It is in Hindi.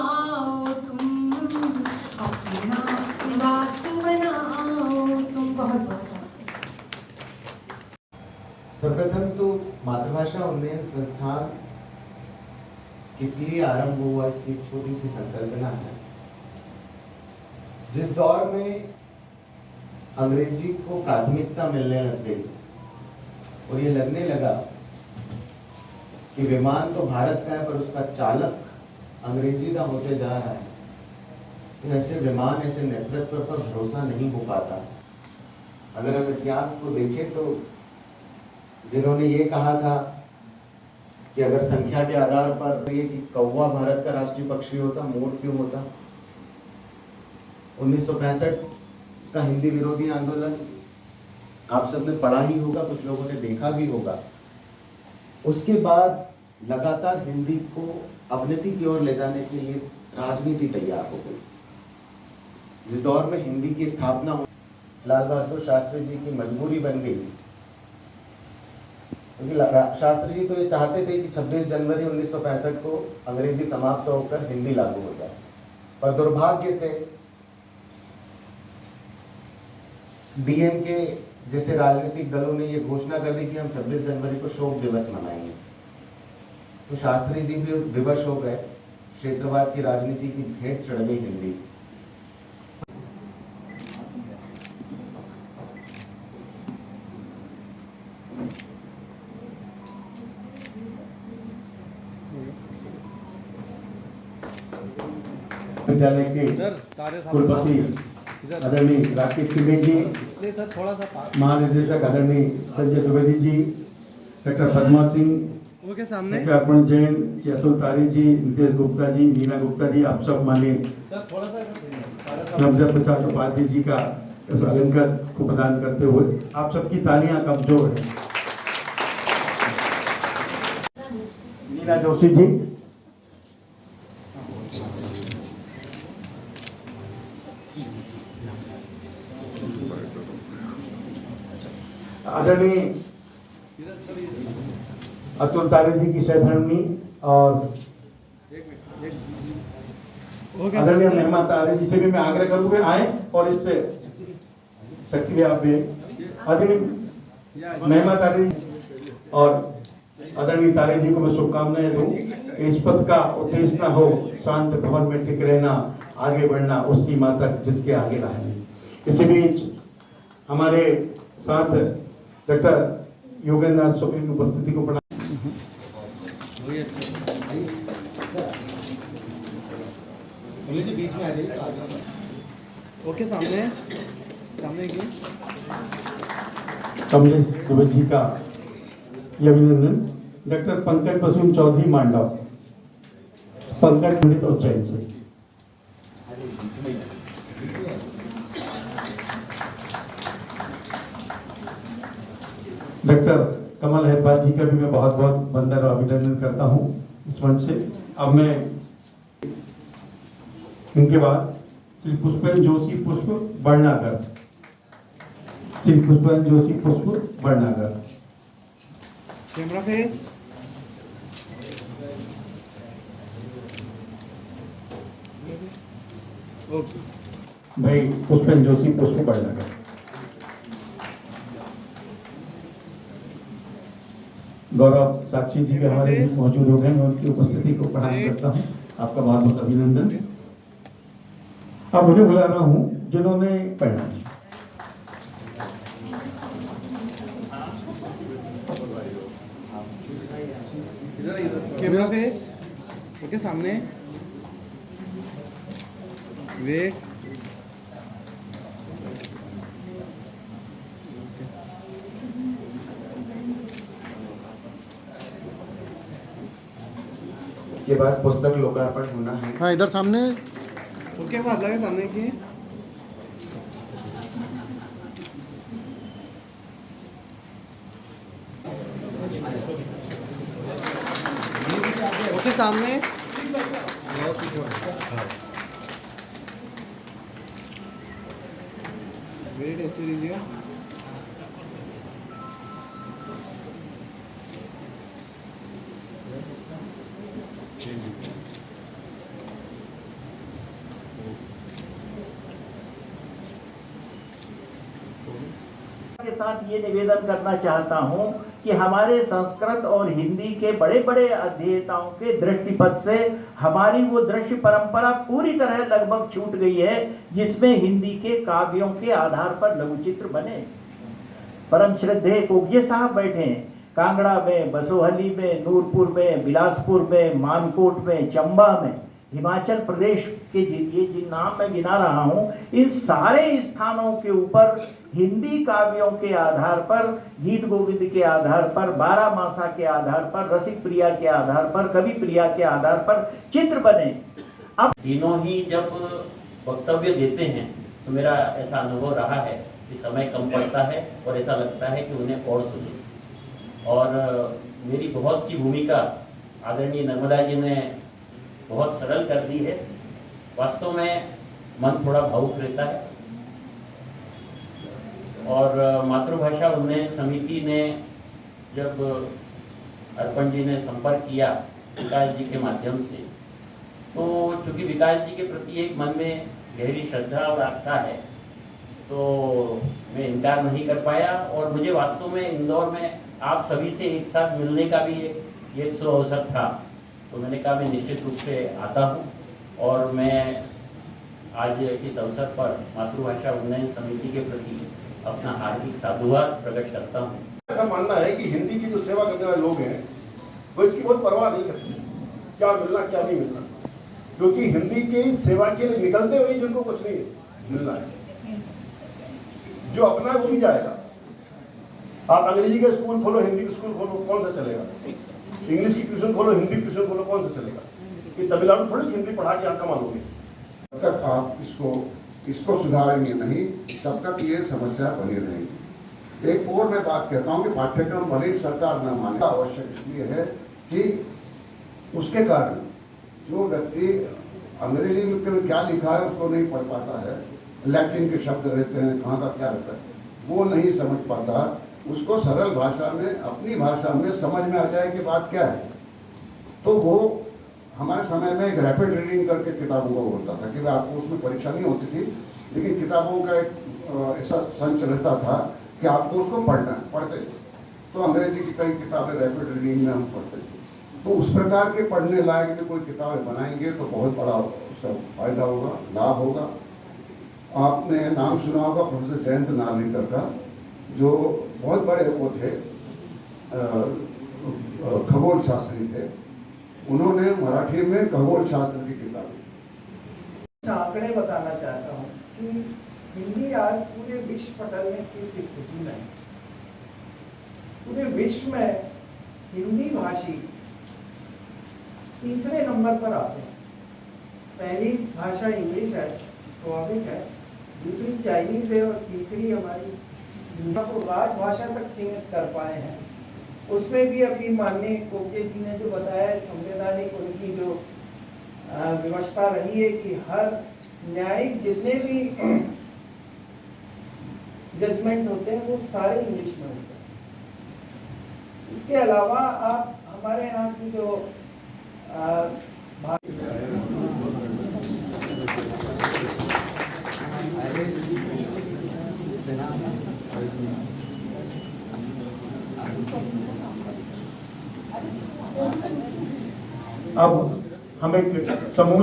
बनाओ तुम, अपना निवास बनाओ तुम। बहुत बहुत सर्वप्रथम तो मातृभाषा उन्नयन संस्थान किस लिए आरंभ हुआ, इसकी छोटी सी संकल्पना है। जिस दौर में अंग्रेजी को प्राथमिकता मिलने लग गई और ये लगने लगा कि विमान तो भारत का है पर उसका चालक अंग्रेजी का होते जा रहा है, तो ऐसे विमान, ऐसे नेतृत्व पर भरोसा नहीं हो पाता। अगर हम इतिहास को देखें तो जिन्होंने ये कहा था कि अगर संख्या के आधार पर ये कि कौवा भारत का राष्ट्रीय पक्षी होता, मोर क्यों होता। 1965 का हिंदी विरोधी आंदोलन आप सबने पढ़ा ही होगा, कुछ लोगों ने देखा भी होगा। उसके बाद लगातार हिंदी को अवनति की ओर ले जाने के लिए राजनीति तैयार हो गई। जिस दौर में हिंदी की स्थापना हो, लाल बहादुर शास्त्री जी की मजबूरी बन गई, क्योंकि शास्त्री जी तो ये चाहते थे कि 26 जनवरी 1965 को अंग्रेजी समाप्त होकर हिंदी लागू हो जाए, पर दुर्भाग्य से डीएमके जैसे राजनीतिक दलों ने ये घोषणा कर दी कि हम 26 जनवरी को शोक दिवस मनाएंगे। तो शास्त्री जी भी विवश हो गए, क्षेत्रवाद की राजनीति की भेंट चढ़ गई हिंदी। विद्यालय के कुलपति आदरणीय राकेश शिंदे जी, महानिदेशक आदरणीय संजय द्विवेदी जी, डॉक्टर पद्मा सिंह, डॉक्टर अर्पण जैन, श्री अतुल तारे जी, नितेश गुप्ता जी, मीना गुप्ता जी, आप सब माने नवजत प्रसाद उपाध्याय जी का अलंकार को प्रदान करते हुए आप सबकी तालियां कमजोर है। मीना जोशी जी, आदरणीय अतुल तारे जी की सहधर्मी और आदरणीय महिमा तारे जी से भी मैं आग्रह करूंगा आए और इससे शक्ति भी आप आदरणीय महिमा तारे जी और आदरणीय तारे जी को मैं शुभकामनाएं दूं। इस पद का उद्देश्य न हो शांत भवन में टिक रहना, आगे बढ़ना उस सीमा तक जिसके आगे रहने। इसी बीच हमारे साथ डॉक्टर योगेंद्र नाथ सोपी की उपस्थिति को प्रणाम। बीच में आ जाइए। ओके, सामने सामने की कमलेश दुबे जी का अभिनंदन। डॉक्टर पंकज प्रसून चौधरी मांडव, पंकज पंडित उज्जैन से। डॉक्टर कमल हैदराबाद जी का भी मैं बहुत बहुत वंदन और अभिनंदन करता हूं इस मंच से। अब मैं इनके बाद श्री पुष्पेंद्र जोशी पुष्प बड़नागर, श्री पुष्पेंद्र जोशी पुष्प बड़नागर। कैमरा फेस, ओके भाई पुष्पेंद्र जोशी पुष्प बड़नागर। गौरव साक्षी जी भी हमारे बीच मौजूद हो गए, मैं उनकी उपस्थिति को प्रणाम करता हूँ। आपका बहुत बहुत अभिनंदन। अब उन्हें बुला रहा हूँ जिन्होंने पढ़ा। कैमरा फेस, ओके सामने, वेट, इसके बाद पुस्तक लोकार्पण होना है। हाँ, इधर सामने। ओके, बात लगे सामने की। ओके, सामने। वेट, ऐसे लीजिए। साथ ये निवेदन करना चाहता हूं कि हमारे संस्कृत और हिंदी के बड़े बड़े अध्येताओं के दृष्टिपथ से हमारी वो दृश्य परंपरा पूरी तरह लगभग छूट गई है, जिसमें हिंदी के काव्यों के आधार पर लघुचित्र बने। परम श्रद्धेय कोगिये साहब बैठे हैं कांगड़ा में, बसोहली में, नूरपुर में, बिलासपुर में, मानकोट में, चंबा में, हिमाचल प्रदेश के ये जिन नाम मैं गिना रहा हूं, इन सारे स्थानों के ऊपर हिंदी काव्यों के आधार पर, गीत गोविंद के आधार पर, बारह मासा के आधार पर, रसिक प्रिया के आधार पर, कवि प्रिया के आधार पर चित्र बने। अब तीनों ही जब वक्तव्य देते हैं तो मेरा ऐसा अनुभव रहा है कि समय कम पड़ता है और ऐसा लगता है कि उन्हें और सुने। और मेरी बहुत सी भूमिका आदरणीय नर्मदा जी ने बहुत सरल कर दी है। वास्तव में मन थोड़ा भावुक रहता है। और मातृभाषा उन्नयन समिति ने जब अर्पण जी ने संपर्क किया विकास जी के माध्यम से, तो चूंकि विकास जी के प्रति एक मन में गहरी श्रद्धा और आस्था है, तो मैं इनकार नहीं कर पाया। और मुझे वास्तव में इंदौर में आप सभी से एक साथ मिलने का भी एक सो अवसर था, तो मैंने कहा मैं निश्चित रूप से आता हूँ। और मैं आज इस अवसर पर मातृभाषा उन्नयन समिति के प्रति अपना हार्दिक साधुवाद प्रकट करता हूँ। ऐसा मानना है कि हिंदी की जो सेवा करने वाले लोग हैं वो इसकी बहुत परवाह नहीं करते, क्या मिलना क्या नहीं मिलना, क्योंकि हिंदी की सेवा के लिए निकलते हुए जिनको कुछ नहीं मिलना है, जो अपना है वो भी जाएगा। आप अंग्रेजी का स्कूल खोलो, हिंदी का स्कूल खोलो, कौन सा चलेगा? इंग्लिश की ट्यूशन खोलो, हिंदी ट्यूशन खोलो, कौन सा चलेगा? कि तमिलनाडु थोड़ी हिंदी पढ़ा के आप कमा लोगे। जब तक आप इसको सुधारेंगे नहीं, तब तक ये समस्या बनी रहेगी। एक और मैं बात कहता हूँ कि पाठ्यक्रम भले ही सरकार न माने, आवश्यक इसलिए है कि उसके कारण जो व्यक्ति अंग्रेजी में क्या लिखा है उसको नहीं पढ़ पाता है, लैटिन के शब्द रहते हैं, कहाँ का क्या रहता है, वो नहीं समझ पाता, उसको सरल भाषा में, अपनी भाषा में समझ में आ जाए कि बात क्या है। तो वो हमारे समय में एक रैपिड रीडिंग करके किताबों को होता था कि आपको उसमें परीक्षा नहीं होती थी, लेकिन किताबों का एक ऐसा संच रहता था कि आपको उसको पढ़ते थे। तो अंग्रेजी की कई किताबें रैपिड रीडिंग में हम पढ़ते थे। तो उस प्रकार के पढ़ने लायक भी कोई किताबें बनाएंगे तो बहुत बड़ा उसका फायदा होगा, लाभ होगा। आपने नाम सुना होगा प्रोफेसर जयंत नार्लिकर का, जो बहुत बड़े वो थे, खगोल शास्त्री थे। उन्होंने मराठी में खगोल शास्त्र की किताब। आंकड़े बताना चाहता हूँ कि हिंदी आज पूरे विश्व पटल में किस स्थिति में है। पूरे विश्व में हिंदी भाषी तीसरे नंबर पर आते हैं। पहली भाषा इंग्लिश है, स्वाभाविक है, दूसरी चाइनीज है और तीसरी हमारी को राजभाषा तक सीमित कर पाए हैं। उसमें भी अभी माननीय कोके जी ने जो बताया है, संवैधानिक उनकी जो व्यवस्था रही है कि हर न्यायिक जितने भी जजमेंट होते हैं वो सारे इंग्लिश में होते हैं। इसके अलावा आप हमारे यहाँ की जो अब हम एक समूह